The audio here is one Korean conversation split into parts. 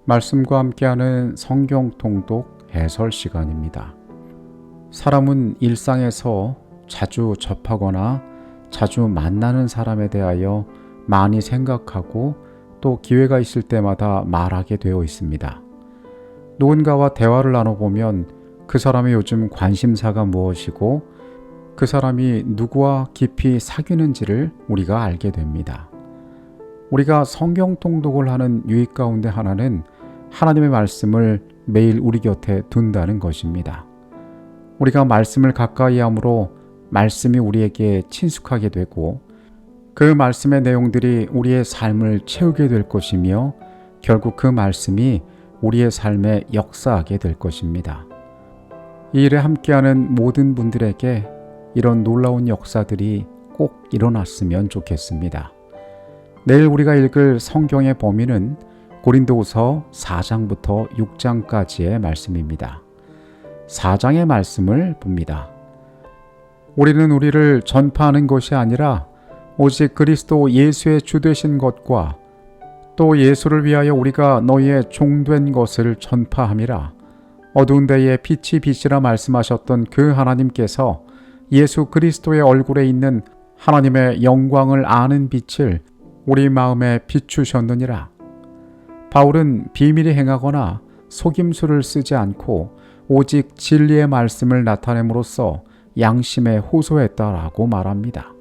말씀과 함께하는 성경 통독 해설 시간입니다. 사람은 일상에서 자주 접하거나 자주 만나는 사람에 대하여 많이 생각하고 또 기회가 있을 때마다 말하게 되어 있습니다. 누군가와 대화를 나눠보면 그 사람의 요즘 관심사가 무엇이고 그 사람이 누구와 깊이 사귀는지를 우리가 알게 됩니다. 우리가 성경 통독을 하는 유익 가운데 하나는 하나님의 말씀을 매일 우리 곁에 둔다는 것입니다. 우리가 말씀을 가까이 함으로 말씀이 우리에게 친숙하게 되고 그 말씀의 내용들이 우리의 삶을 채우게 될 것이며 결국 그 말씀이 우리의 삶에 역사하게 될 것입니다. 이 일에 함께하는 모든 분들에게 이런 놀라운 역사들이 꼭 일어났으면 좋겠습니다. 내일 우리가 읽을 성경의 범위는 고린도후서 4장부터 6장까지의 말씀입니다. 4장의 말씀을 봅니다. 우리는 우리를 전파하는 것이 아니라 오직 그리스도 예수의 주 되신 것과 또 예수를 위하여 우리가 너희의 종된 것을 전파함이라. 어두운 데에 빛이 빛이라 말씀하셨던 그 하나님께서 예수 그리스도의 얼굴에 있는 하나님의 영광을 아는 빛을 우리 마음에 비추셨느니라. 바울은 비밀히 행하거나 속임수를 쓰지 않고 오직 진리의 말씀을 나타냄으로써 양심에 호소했다라고 말합니다.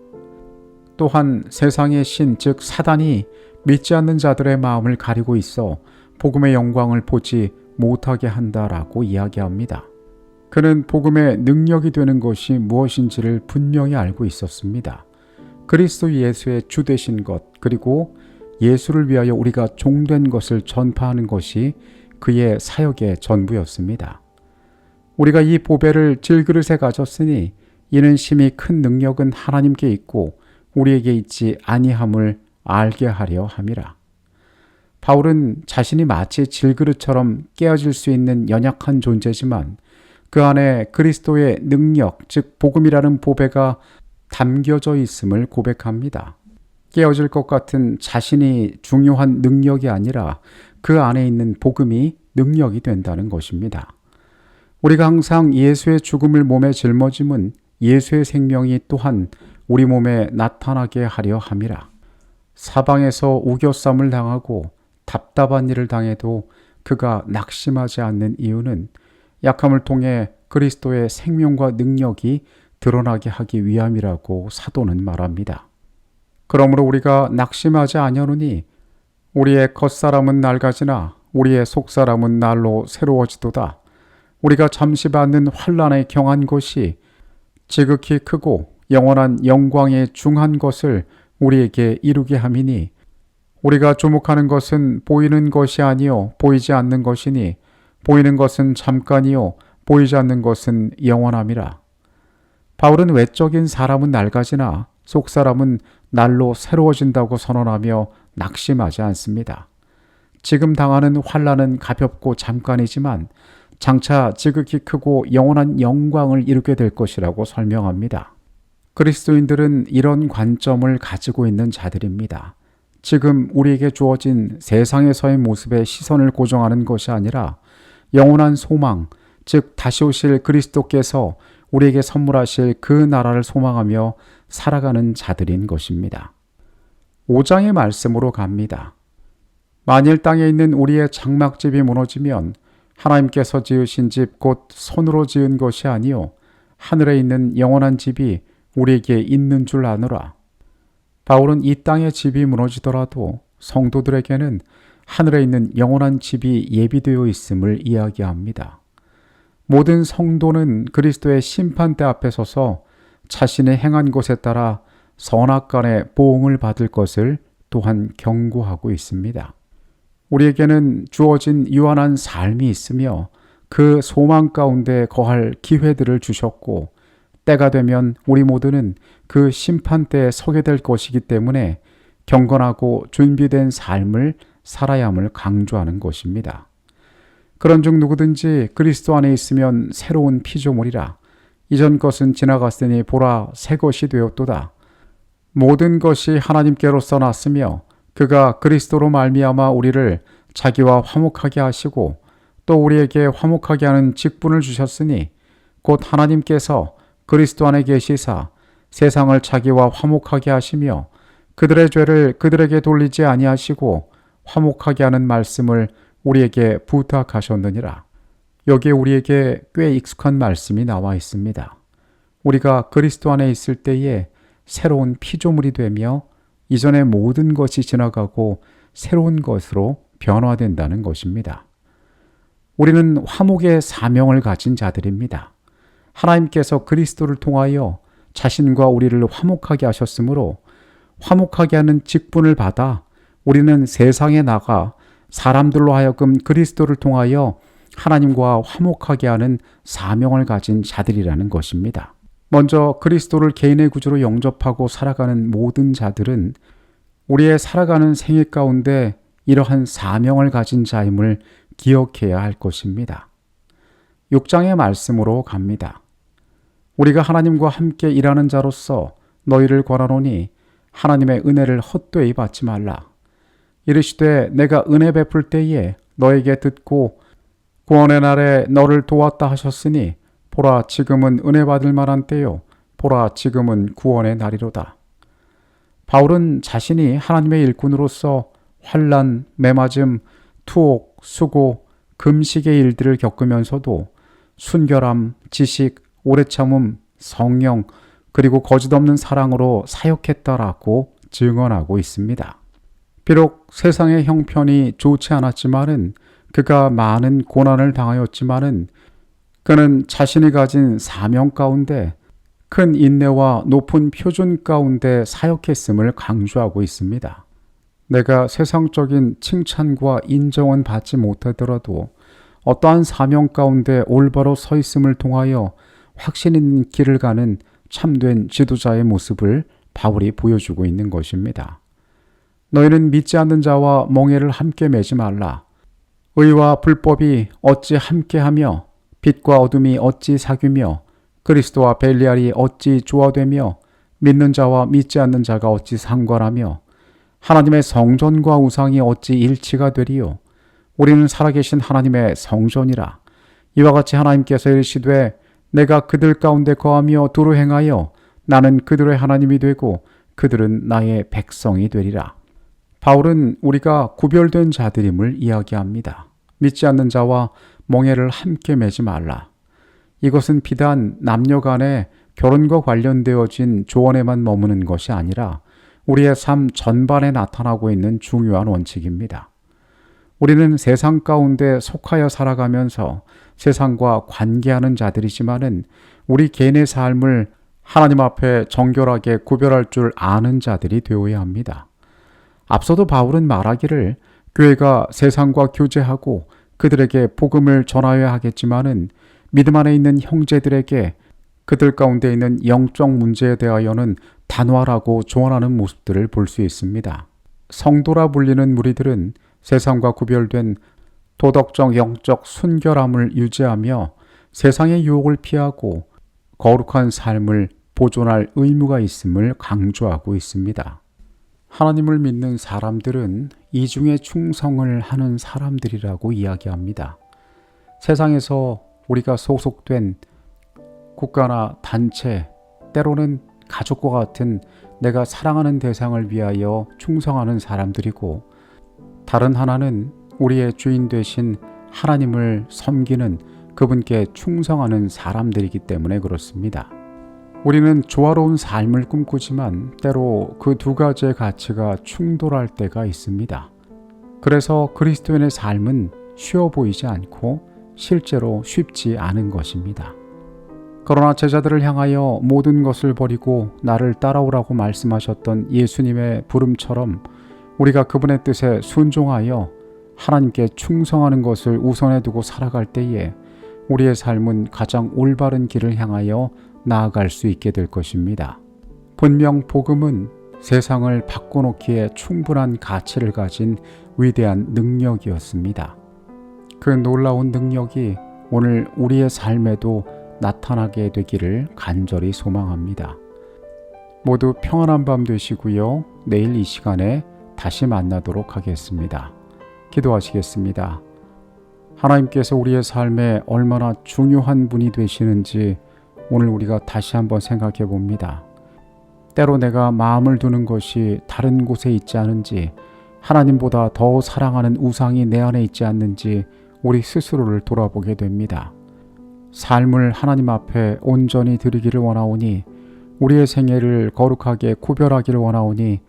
또한 세상의 신, 즉 사단이 믿지 않는 자들의 마음을 가리고 있어 복음의 영광을 보지 못하게 한다라고 이야기합니다. 그는 복음의 능력이 되는 것이 무엇인지를 분명히 알고 있었습니다. 그리스도 예수의 주 되신 것, 그리고 예수를 위하여 우리가 종된 것을 전파하는 것이 그의 사역의 전부였습니다. 우리가 이 보배를 질그릇에 가졌으니 이는 심히 큰 능력은 하나님께 있고 우리에게 있지 아니함을 알게 하려 함이라. 바울은 자신이 마치 질그릇처럼 깨어질 수 있는 연약한 존재지만 그 안에 그리스도의 능력, 즉 복음이라는 보배가 담겨져 있음을 고백합니다. 깨어질 것 같은 자신이 중요한 능력이 아니라 그 안에 있는 복음이 능력이 된다는 것입니다. 우리가 항상 예수의 죽음을 몸에 짊어짐은 예수의 생명이 또한 우리 몸에 나타나게 하려 함이라. 사방에서 우겨쌈을 당하고 답답한 일을 당해도 그가 낙심하지 않는 이유는 약함을 통해 그리스도의 생명과 능력이 드러나게 하기 위함이라고 사도는 말합니다. 그러므로 우리가 낙심하지 아니하노니 우리의 겉사람은 낡아지나 우리의 속사람은 날로 새로워지도다. 우리가 잠시 받는 환난에 경한 것이 지극히 크고 영원한 영광에 중한 것을 우리에게 이루게 함이니 우리가 주목하는 것은 보이는 것이 아니요 보이지 않는 것이니 보이는 것은 잠깐이요 보이지 않는 것은 영원함이라. 바울은 외적인 사람은 낡아지나 속사람은 날로 새로워진다고 선언하며 낙심하지 않습니다. 지금 당하는 환난은 가볍고 잠깐이지만 장차 지극히 크고 영원한 영광을 이루게 될 것이라고 설명합니다. 그리스도인들은 이런 관점을 가지고 있는 자들입니다. 지금 우리에게 주어진 세상에서의 모습에 시선을 고정하는 것이 아니라 영원한 소망, 즉 다시 오실 그리스도께서 우리에게 선물하실 그 나라를 소망하며 살아가는 자들인 것입니다. 5장의 말씀으로 갑니다. 만일 땅에 있는 우리의 장막집이 무너지면 하나님께서 지으신 집 곧 손으로 지은 것이 아니요 하늘에 있는 영원한 집이 우리에게 있는 줄 아노라. 바울은 이 땅의 집이 무너지더라도 성도들에게는 하늘에 있는 영원한 집이 예비되어 있음을 이야기합니다. 모든 성도는 그리스도의 심판대 앞에 서서 자신의 행한 것에 따라 선악간의 보응을 받을 것을 또한 경고하고 있습니다. 우리에게는 주어진 유한한 삶이 있으며 그 소망 가운데 거할 기회들을 주셨고 때가 되면 우리 모두는 그 심판대에 서게 될 것이기 때문에 경건하고 준비된 삶을 살아야 함을 강조하는 것입니다. 그런즉 누구든지 그리스도 안에 있으면 새로운 피조물이라. 이전 것은 지나갔으니 보라 새 것이 되었도다. 모든 것이 하나님께로서 났으며 그가 그리스도로 말미암아 우리를 자기와 화목하게 하시고 또 우리에게 화목하게 하는 직분을 주셨으니 곧 하나님께서 그리스도 안에 계시사 세상을 자기와 화목하게 하시며 그들의 죄를 그들에게 돌리지 아니하시고 화목하게 하는 말씀을 우리에게 부탁하셨느니라. 여기에 우리에게 꽤 익숙한 말씀이 나와 있습니다. 우리가 그리스도 안에 있을 때에 새로운 피조물이 되며 이전의 모든 것이 지나가고 새로운 것으로 변화된다는 것입니다. 우리는 화목의 사명을 가진 자들입니다. 하나님께서 그리스도를 통하여 자신과 우리를 화목하게 하셨으므로 화목하게 하는 직분을 받아 우리는 세상에 나가 사람들로 하여금 그리스도를 통하여 하나님과 화목하게 하는 사명을 가진 자들이라는 것입니다. 먼저 그리스도를 개인의 구주로 영접하고 살아가는 모든 자들은 우리의 살아가는 생애 가운데 이러한 사명을 가진 자임을 기억해야 할 것입니다. 6장의 말씀으로 갑니다. 우리가 하나님과 함께 일하는 자로서 너희를 권하노니 하나님의 은혜를 헛되이 받지 말라. 이르시되 내가 은혜 베풀 때에 너에게 듣고 구원의 날에 너를 도왔다 하셨으니 보라 지금은 은혜 받을 만한 때요 보라 지금은 구원의 날이로다. 바울은 자신이 하나님의 일꾼으로서 환난, 매맞음, 투옥, 수고, 금식의 일들을 겪으면서도 순결함, 지식, 오래 참음, 성령, 그리고 거짓없는 사랑으로 사역했다라고 증언하고 있습니다. 비록 세상의 형편이 좋지 않았지만은 그가 많은 고난을 당하였지만은 그는 자신이 가진 사명 가운데 큰 인내와 높은 표준 가운데 사역했음을 강조하고 있습니다. 내가 세상적인 칭찬과 인정은 받지 못하더라도 어떠한 사명 가운데 올바로 서 있음을 통하여 확신 있는 길을 가는 참된 지도자의 모습을 바울이 보여주고 있는 것입니다. 너희는 믿지 않는 자와 멍에를 함께 매지 말라. 의와 불법이 어찌 함께하며 빛과 어둠이 어찌 사귀며 그리스도와 벨리알이 어찌 조화되며 믿는 자와 믿지 않는 자가 어찌 상관하며 하나님의 성전과 우상이 어찌 일치가 되리요. 우리는 살아계신 하나님의 성전이라. 이와 같이 하나님께서 이르시되 내가 그들 가운데 거하며 두루 행하여 나는 그들의 하나님이 되고 그들은 나의 백성이 되리라. 바울은 우리가 구별된 자들임을 이야기합니다. 믿지 않는 자와 멍에를 함께 매지 말라. 이것은 비단 남녀 간의 결혼과 관련되어진 조언에만 머무는 것이 아니라 우리의 삶 전반에 나타나고 있는 중요한 원칙입니다. 우리는 세상 가운데 속하여 살아가면서 세상과 관계하는 자들이지만은 우리 개인의 삶을 하나님 앞에 정결하게 구별할 줄 아는 자들이 되어야 합니다. 앞서도 바울은 말하기를 교회가 세상과 교제하고 그들에게 복음을 전하여야 하겠지만은 믿음 안에 있는 형제들에게 그들 가운데 있는 영적 문제에 대하여는 단호하라고 조언하는 모습들을 볼 수 있습니다. 성도라 불리는 무리들은 세상과 구별된 도덕적 영적 순결함을 유지하며 세상의 유혹을 피하고 거룩한 삶을 보존할 의무가 있음을 강조하고 있습니다. 하나님을 믿는 사람들은 이중에 충성을 하는 사람들이라고 이야기합니다. 세상에서 우리가 소속된 국가나 단체, 때로는 가족과 같은 내가 사랑하는 대상을 위하여 충성하는 사람들이고, 다른 하나는 우리의 주인 되신 하나님을 섬기는 그분께 충성하는 사람들이기 때문에 그렇습니다. 우리는 조화로운 삶을 꿈꾸지만 때로 그 두 가지의 가치가 충돌할 때가 있습니다. 그래서 그리스도인의 삶은 쉬워 보이지 않고 실제로 쉽지 않은 것입니다. 그러나 제자들을 향하여 모든 것을 버리고 나를 따라오라고 말씀하셨던 예수님의 부름처럼 우리가 그분의 뜻에 순종하여 하나님께 충성하는 것을 우선에 두고 살아갈 때에 우리의 삶은 가장 올바른 길을 향하여 나아갈 수 있게 될 것입니다. 분명 복음은 세상을 바꿔놓기에 충분한 가치를 가진 위대한 능력이었습니다. 그 놀라운 능력이 오늘 우리의 삶에도 나타나게 되기를 간절히 소망합니다. 모두 평안한 밤 되시고요. 내일 이 시간에 다시 만나도록 하겠습니다. 기도하시겠습니다. 하나님께서 우리의 삶에 얼마나 중요한 분이 되시는지 오늘 우리가 다시 한번 생각해 봅니다. 때로 내가 마음을 두는 것이 다른 곳에 있지 않은지, 하나님보다 더 사랑하는 우상이 내 안에 있지 않는지 우리 스스로를 돌아보게 됩니다. 삶을 하나님 앞에 온전히 드리기를 원하오니, 우리의 생애를 거룩하게 구별하기를 원하오니,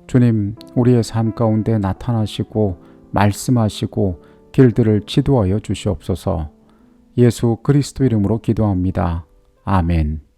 주님 우리의 삶 가운데 나타나시고 말씀하시고 길들을 지도하여 주시옵소서. 예수 그리스도 이름으로 기도합니다. 아멘.